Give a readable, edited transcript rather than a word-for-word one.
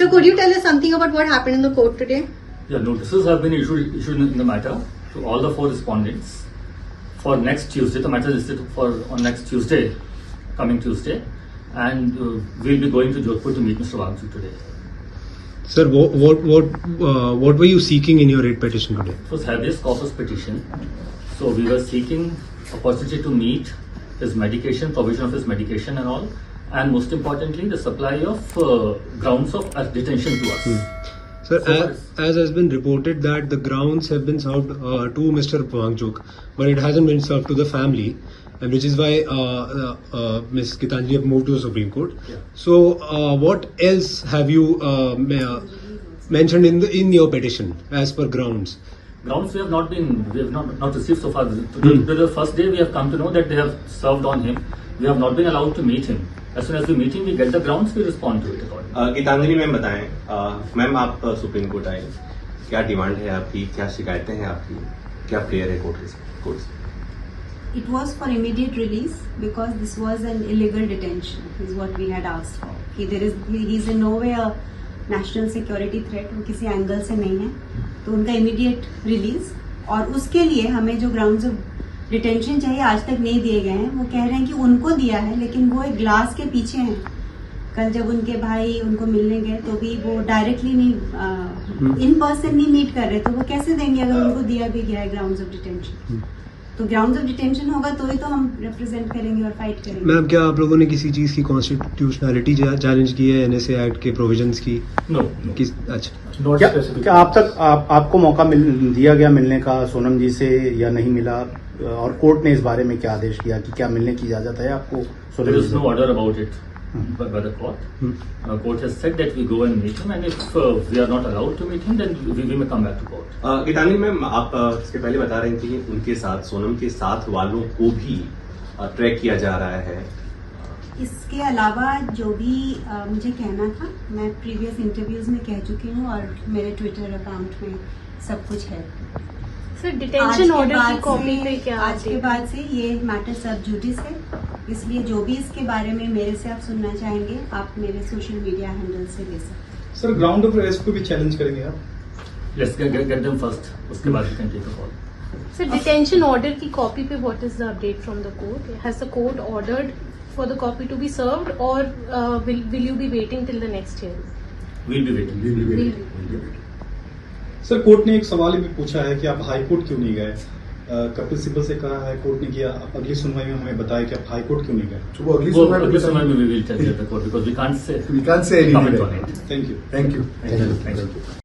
So could you tell us something about what happened in the court today? Yeah, notices have been issued in the matter to all the 4 respondents for next Tuesday. The matter is listed for on next Tuesday, coming Tuesday, and we'll be going to Jodhpur to meet Mr. Wangchu today. Sir, what were you seeking in your writ petition today? It was habeas corpus petition. So we were seeking opportunity to meet his medication, provision of his medication and all, and most importantly, the supply of grounds of detention to us. Sir, as has been reported that the grounds have been served to Mr. Wangchuk, but it hasn't been served to the family, and which is why Ms. Gitanjali have moved to the Supreme Court. Yeah. So, what else have you mentioned in your petition as per grounds? Grounds we have not received so far. The first day we have come to know that they have served on him. We have not been allowed to meet him. As soon as we meet him, we get the grounds, we respond to it accordingly. Geetanjali ma'am बताएं, ma'am आप supreme court आए, क्या demand है आपकी, क्या शिकायतें हैं आपकी, क्या प्रेयर है कोर्ट से? It was for immediate release because this was an illegal detention is what we had asked for. He is in no way a national security threat, वो किसी एंगल से नहीं है, तो उनका immediate release और उसके लिए हमें जो grounds of डिटेंशन चाहिए आज तक नहीं दिए गए हैं. वो कह रहे हैं कि उनको दिया है लेकिन वो एक ग्लास के पीछे हैं. कल जब उनके भाई उनको मिलने गए तो भी वो डायरेक्टली नहीं इन पर्सन नहीं मीट कर रहे, तो वो कैसे देंगे अगर उनको दिया भी गया है ग्राउंड्स ऑफ डिटेंशन. तो ग्राउंड्स ऑफ डिटेंशन होगा तो ही तो हम रिप्रेजेंट करेंगे और फाइट करेंगे. मैम, क्या आप लोगों ने किसी चीज की कॉन्स्टिट्यूशनलिटी चैलेंज की है, एनएसए एक्ट के प्रोविजंस की? No. अच्छा, क्या आप तक आपको मौका दिया गया मिलने का सोनम जी से या नहीं मिला, और कोर्ट ने इस बारे में क्या आदेश दिया कि क्या मिलने की इजाजत है आपको सोनम There जी is से? no order about it by the court. Court has said that we go and meet him, and if we are not allowed to meet him, then we may come back to court. Geetanjali ma'am, आप इसके पहले बता रही थी कि उनके साथ, सोनम के साथ वालों को भी ट्रैक किया जा रहा है. इसके अलावा जो भी मुझे कहना था मैं प्रीवियस इंटरव्यूज में कह चुकी हूँ और मेरे ट्विटर अकाउंट में सब कुछ है. सर, डिटेंशन ऑर्डर की कॉपी पे क्या आज के बाद से ये मैटर सब जुडिस है, इसलिए जो भी इसके बारे में मेरे से आप सुनना चाहेंगे आप मेरे सोशल मीडिया हैंडल से ले सकते हैं. सर, ग्राउंड ऑफ अरेस्ट को भी चैलेंज करेंगे आप? Let's get them first. उसके बाद we can take a call. Sir, detention order की कॉपी पे what is the update from the court? Has the court ordered for the copy to be served और will you be waiting till the next hearing? We'll be waiting. Sir, court ने एक सवाल भी पूछा है कि आप हाई कोर्ट क्यों नहीं गए? कपिल सिब्बल से कहा है कोर्ट ने कि आप अगली सुनवाई में हमें बताया कि आप हाई कोर्ट क्यों नहीं गए? तो वो अगली सुनवाई में we will tell you the court because we can't say anything comment on it. Thank you. Thank you.